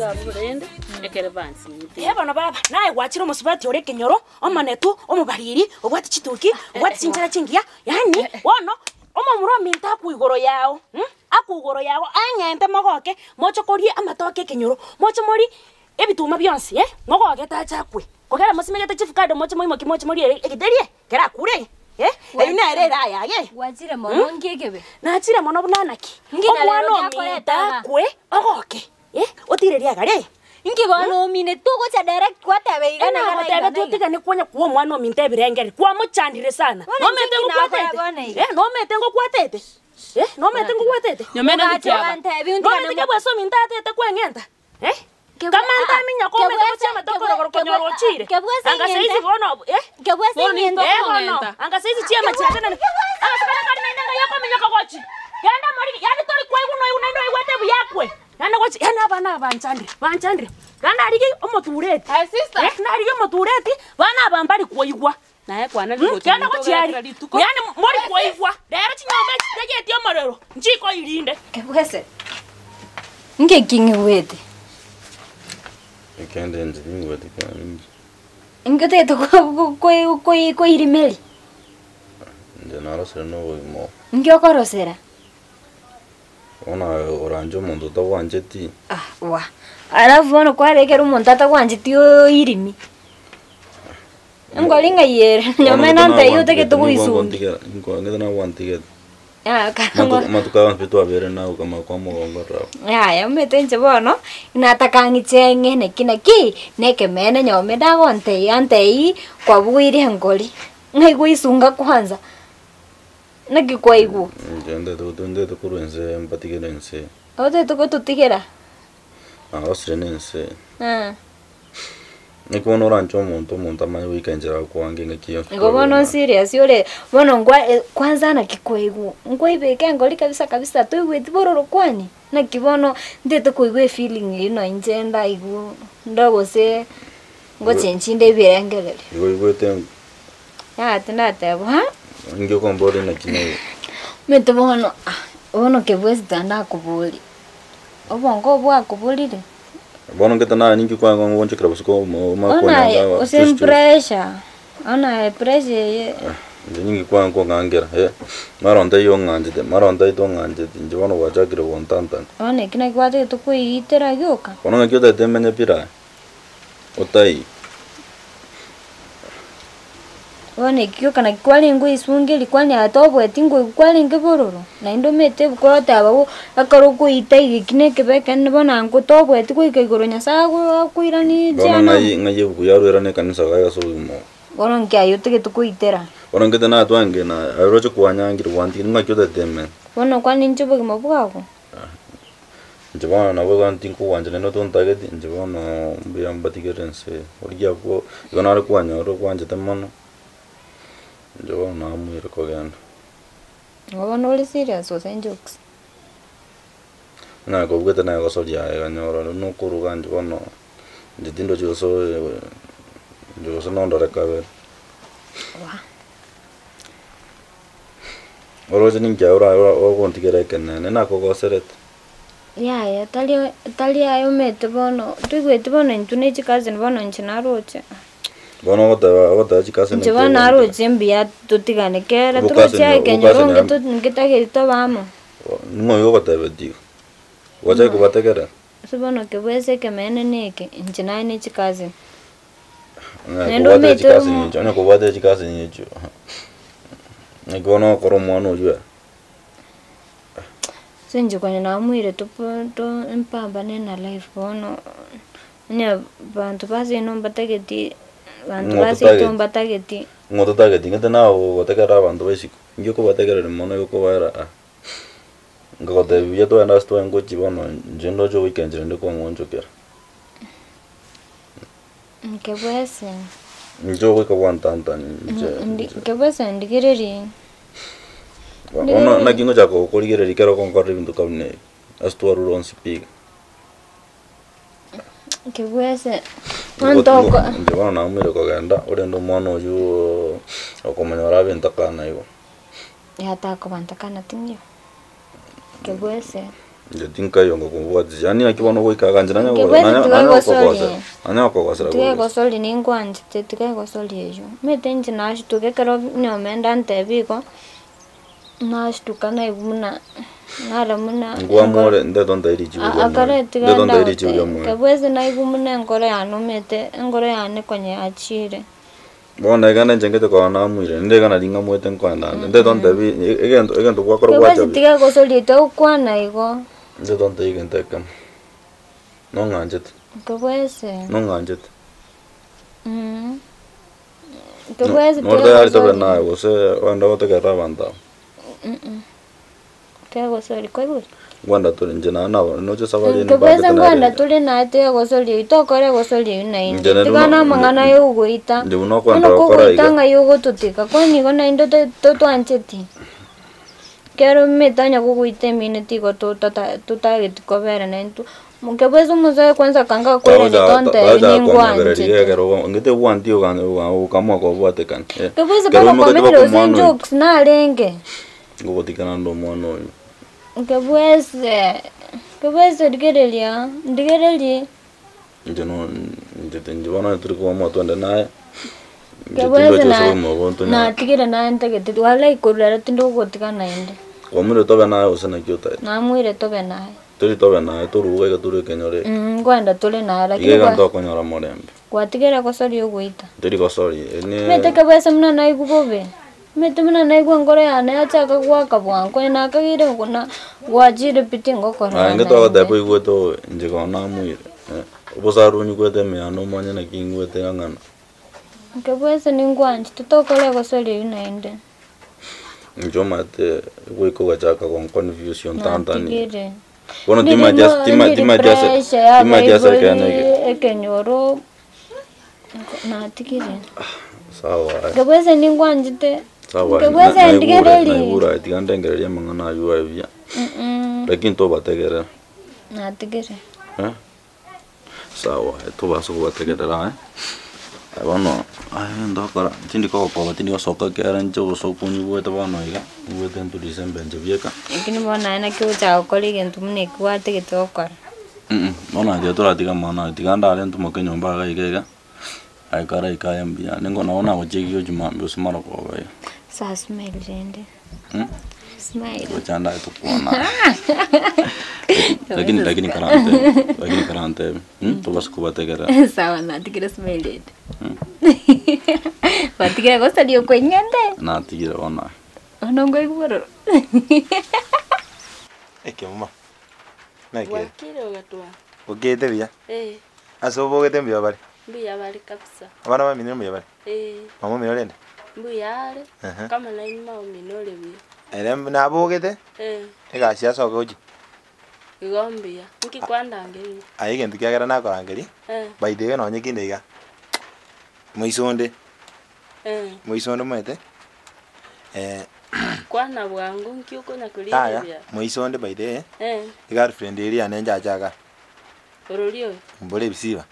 za burende ekere bansi. Bano baba naye gwachira musubati ore kenyoro omanetu omubariri obwati chituki obwati chinjara chingia yani wono omomuro minta kuigoro yao akugoro yao anyente mogoke mochokorie amatoke kenyoro mochomori ebituma byonse mogoke tachakwe kokera musimegete chifukado mochomo kimochomori egiterie kera kure ina erera yage wachire mono ngekebe nachire mono bunanaki omwana minta kwe ogoke otireria gare ingi bono mine tugo cha direct kwatebe igana kana tebe tutika ni kuonya kuo mwana minte birengeri kwa muchandire sana no metengo kwatete no metengo kwatete no metengo kwatete Nyomena nikiaba. no metengo bweso minta tete kwengenta kamanta minya ko metengo chama tokoro konyoro chire anga saizi bono kebwese Nini ngende bono anga saizi chama chirana anga sakana kadi nanga yako minya kwachi yanda mari yani tori kwa iguno unaendo iwete buyakwe yana kwachi yana bana banchandire kana arige omotureti Sister. na arige omotureti bana bambari kuigwa Naye kwana liko. kana kwachiari yani mori kuigwa dera chinyombe tegeti omorero nchiko irinde kebwese nge kingi wete Ikende nzi wete kani. ingete to ko irimeli Nde narosera no mo. nge okorosera Ona oranjo mondo to wanjeti. wa alafu bono kwarekera umuntu atakwangitio irimi ngolinga yere nyomena ntayo teke tuguisumbi Ngongeda na wantige. karango Matuka mpitu abere na kama kwa mugongo rao. ya metenje bono inatakangiche ngene kinaki nekemene nyome dagonte antei kwa bwiri ngoli ngaiguisunga kwanza nagikwaigu Ndende to kurenze mpatigelense. ote tuko tutigera Osrenense. Nikono rancho monta mai weekendera kwange ngakio. ngo bono serious yole bono ngwa kwanza na kikwaigu ngoibeke ngoli kabisa tuigweti bororo kwani na kibono ndete kuigwe feeling ino injenda igu ndogo se ngo chenchinde birengelele Igwete ya tindate ha ngio kombori na kine. mete bono kebwezi tanda kubuli obongo bwa kubulire Bono ketana ninki kwa ngonje krabusko ma kwa ona nyanga. usem pressure ona pressure Ninki kwa ngangera. Maronda yo nganje maronda ito nganje nje bono wachakire wontanta. ona kina kwate tukuitera gyoka Bono ngakio tete menye pira. Otai. one gyoka na kwali ngo isungeli kwani atobweti ngo kwali ngebororo na indo mete bukota abo akaro kuita igikine kebeka nibona ngo tobweti kuikegoro nyasago kuirani Bono jana ngaye kuyarwera ne kanisa ga sumo. bono nkayo tege tukuitera Bono ketana twange na aroche kwanyangire wanti ngakio tete men. bono kwani nchobo kimabwako Nje bono na bwa ntinko wanjene no tontageti nje bono mbiyambatigerense. Orya ko yonare kwanyoro kwanje temono. Nje bono namwire kogenda. bono oli serious ose jokes Na ko bwete na gosoria ganyoro no kuruga nje bono. Nje tindo chiso yo no ndore kabe. wa Oroje ninja ora kontigere kenene na ko goseret. ya tali ayo mete bono tuigweti bono ntune chikazi bono nchinaroche Bono gota chikase nche bono aroche mbia tutigane kera turoche kenyoronge ngitagirito bamo Ngo yo gota beti. Wacha ko bategera. sibono kebwese kemene neke nchinaine chikazi Nendo mete chikase nje ona ko bate chikase nje. Ngono koro mwana ujue. senje kwenye namwire to mpamba nena life bono nya bantu basi no mbatageti bantu basi to mbatageti Ngoto tageti ngete na o bategera bantu besiko. Ngyo ko bategera mono yo ko bara. Ngote biya to anda sto ngo chibono njendo jo weekend ndo ko ngonjo kera. kebwese Njo ko wantanta nje. kebwese ndigireri Ona na kingo jako koligere rikero kon korri bintu kabne. Astu aru on speak. kebwese antoko Nje bana namwire kogenda ore ndo mwana oyu okomenya rabenta kana yo. yata ko bantakana tinyo kebwese nje tinka yongo kumbwati yani akibono goikaganje nanya kokosera tuge gosoli ningwanje tuge gosoli ejo metenje nashi tuge kero nyomenda ntebiko nashi tukana ibuna nara muna ngwamore ndetonda irichi akare tiganda kabweze na ibumuna ngore yanomete ngore yane konye achire bona igana njengete kwa namwire ndegana linga mwete nkwanda ndetonda bi egento kwakora kwacha kabweze tuge gosoli to kwana igo ndetonda igenteka nonganjete kabweze nonganjete kabweze norte yari tobe na gose wanda wotekera banda tuge gosoli kwaibu gwanda tuli nje na noche safari ni kabweze gwanda tuli na tuge gosoli itokore gosoli na inde tigana mangana yugo ita nje uno kwanda okora iga tanga yugo tutika kwani gona indo to ancheti kero metanya kukuite minute go tutageti kobera nentu mukebwezo muzaye kwanza kanga kwele nitonte ningwanje kero ngite wanti ukamwa ko bwatekana kebwezo baba komero zen jokes na lenge ngobotikana ndo mwana oyo kebweze digerelia nje no nje bana turi ko mo tonde naye kebweze na tigere na ntegete wala ikurera tindo gotikana inde omure tobe naye usana kyota na mwire tobe naye turi tobe naye turuga ga turi kenyore ngwanda tuli na lakini igega ndo konyora morembe kwatigera gosori yoguita turi gosori ni meteke bwese muna na igubobe metumuna na igwa ngore yana achaka gwaka bwanko na kagire kuna gwajire piti ngokora ngeto gadapo igweto nje kona mwire obosaru nyugwete me ano manya na kingwete ngana kebwese ningwanje tutokole gosori yunainde njomate gwiko gachaka kon confusion tantani bueno tima just kana ekenyoro na tikire sawa kebwese ningwanjite sawa kebwese ndigereli naibura tigandengereria mangana yuwa bia lakini to bategera na tigire sawa to baso bategera abono ndokora tindi ko tindi soka kera njo sokunyu bwete bono iga bwete ntu December nje bieka ikini bona na kiu cha okoli gentu mune kwate getokora bona dia tora tiga mana tiganda ale ntu mokenyo mbaga igega aikara ikaya mbia ningo naona gojegi ojuma mbisimara ko bae sa smile jende smile wachanda tu kuona lakini karante to bas ko bategera sawa na tikira smile batikira gosta dio kwenyende na tigira ona onongo iguro eke mama nake wakire ugatwa ugete bia asobo ugete mbia bari mbuya bari kabisa abana ba minero mbia bari mama minero ende mbuya ale kama na inma minore bia ere na bogete ega cia soka uji igombia nki kwanda ngeri aige ndikiagera na korangeri baide no nyikinde iga muisonde mwete kwana bwangu nki uko na kulia bia muisonde baide girlfriend area nenja jaga orolio mbole bisiba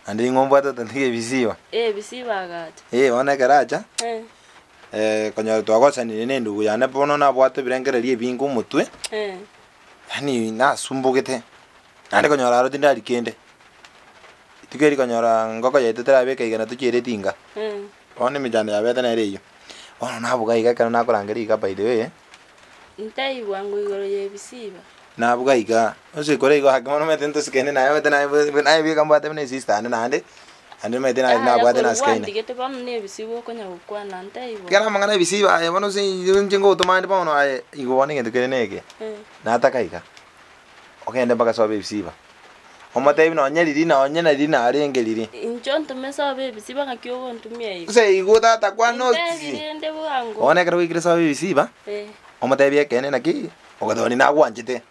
ande ngomba tata ndige bisiba bisiba gata ona garaja konya twagocani ne ndugu yane bono na bwate birengererie bingu mutwe yani na sumbugete ande konyora ro tindari kende tikeri konyora ngoko yete terabe kaigana tukire tinga one mijane ya beta na reyo ono na buga iga kana na korangeri iga by the way ntai wangu igoro ye bisiba na buga iga ose kore iga hakimo no metento skene na meta na ibi kambate ne sister ande mete na bwate na skene ndigete bam ne bisibo konya gukwana ntai bo kana mangana bisiba aye bono se njingo utomande bono aye igo wone ngende keneke na takaiga okende mpaka sobe bisiba omate bino nyeriri na onyena rina arengeriri inchonto mesobe bisiba ngakyo ntumia igo se igo tata kwa noti ndende bwangu one kero ikire sobe bisiba omate bia kene naki ogadoni na gwanjite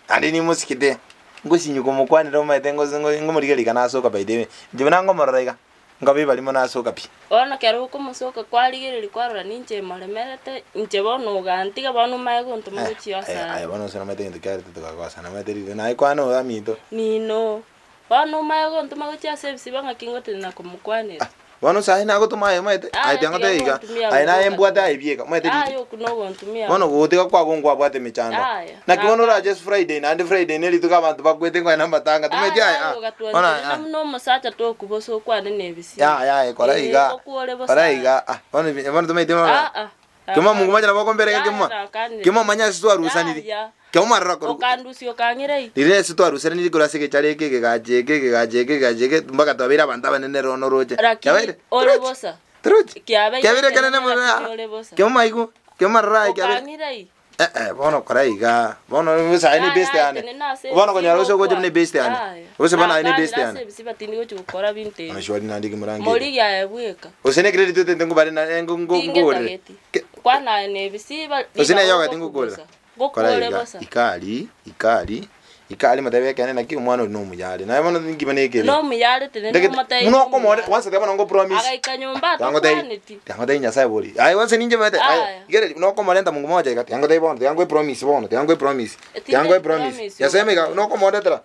andi ni musikite ngosinyuko mukwanira omate ngomurigeri kana soka baide njibona ngomororaiga ngabe bali mona soka pi ona kero ko musoka kwaligereri kwarora ninche malemerete nche bono gantiga bono maego ntumo chiasa ay bono sena mate ndikare tukagwasa na mate ri na ikwano amito nino bono maego ntumo chiasa bisiba ngakingote na kumukwanira bono sai na gotuma ayo maete aite ngote iga aina embwate aibieka maete ayo kuno gontumia bono gotiga kwa gongwa bwate michando na kibono ra just Friday na ndi Friday neli tuka bantu bakwete ngwa na matanga tumeti aya ona no musacha to kuboso kwa ne bisi ya kora iga bono tumeti mona kema mungu maja na bako mbere kema manya situ arusaniri kema rako okandusi okangirei dire situ arusaniri kora sike chare ke gajeke mpaka twabira banta banene rono roje yabaire ole bosa troje kiabire kanene mona kema maigu kema rai okangirei bono kora iga bono sai ni best ane bono konya roso ko jemne best ane ose bana ni best ane siba tindi go chukora binte amashwari nandi kimurangi mori ya ebweka osene credit tete ngo bari na ngore kwana ne bisiba osene yoga tingu kola gokole bosa ikali matabe kane na ki umwana no muyale na bono ngi baneke no muyale tene no matai no ko mode once te bono ngo promise aga nyumba to kwaneti yango dai nyasa boli ai once ninje mate ai gere no ko mode mungu moja ikati yango dai bono yango promise yaseme ga no ko mode tra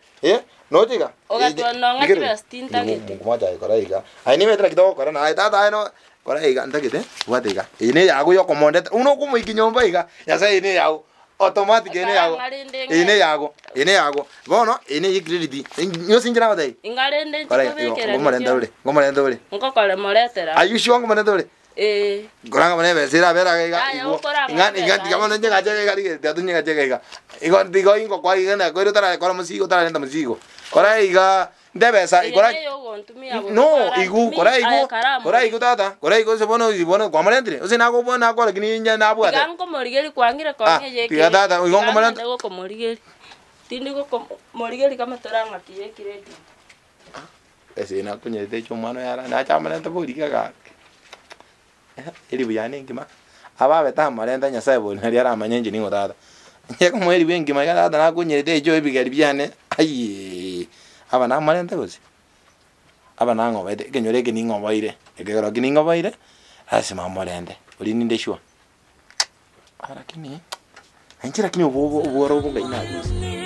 no tiga oga to no ngati bestinta gete mungu moja ikora iga ai ni metra kidogo kora na ai tata ai no kora iga ndagete watega ine yago yo ko mode uno ko muikinyomba iga yasa ine yago automatic ine yago bono ine yigridi nyo sinjira wadai ingarende chikobekera ngomorenda ule ngokole moretera ayushi wangu morenda ule goranga mane besira bera ga ingati kama nje gaje ga dige datunye gaje ga igo digo ingo kwa igana ko tara ko musigo tara lenta musigo kora iga ndebesa igora no igu kora igu tata kora igu se bono kwa morendire ose nago bona ko lakini nya na bwate gango morigeri kwangira kwa ngeje ke tata igo morenda go ko morigeri tindi go ko morigeri kama toranga kiye kireti ese na kunyete chumano yara na chamana ta buriga ga eri buyane ngima aba beta marenda nyasaye boli nari ara manyenje ningo tata nyeko mweri wengi magara tata na kunyete jo ebigari byane ayi aba na marenda gozi aba na ngo bete kenyore ke ningo baire ekero ke ningo baire ase mamorende uri ninde shwa ara kini anjira kini obo ro bunga ina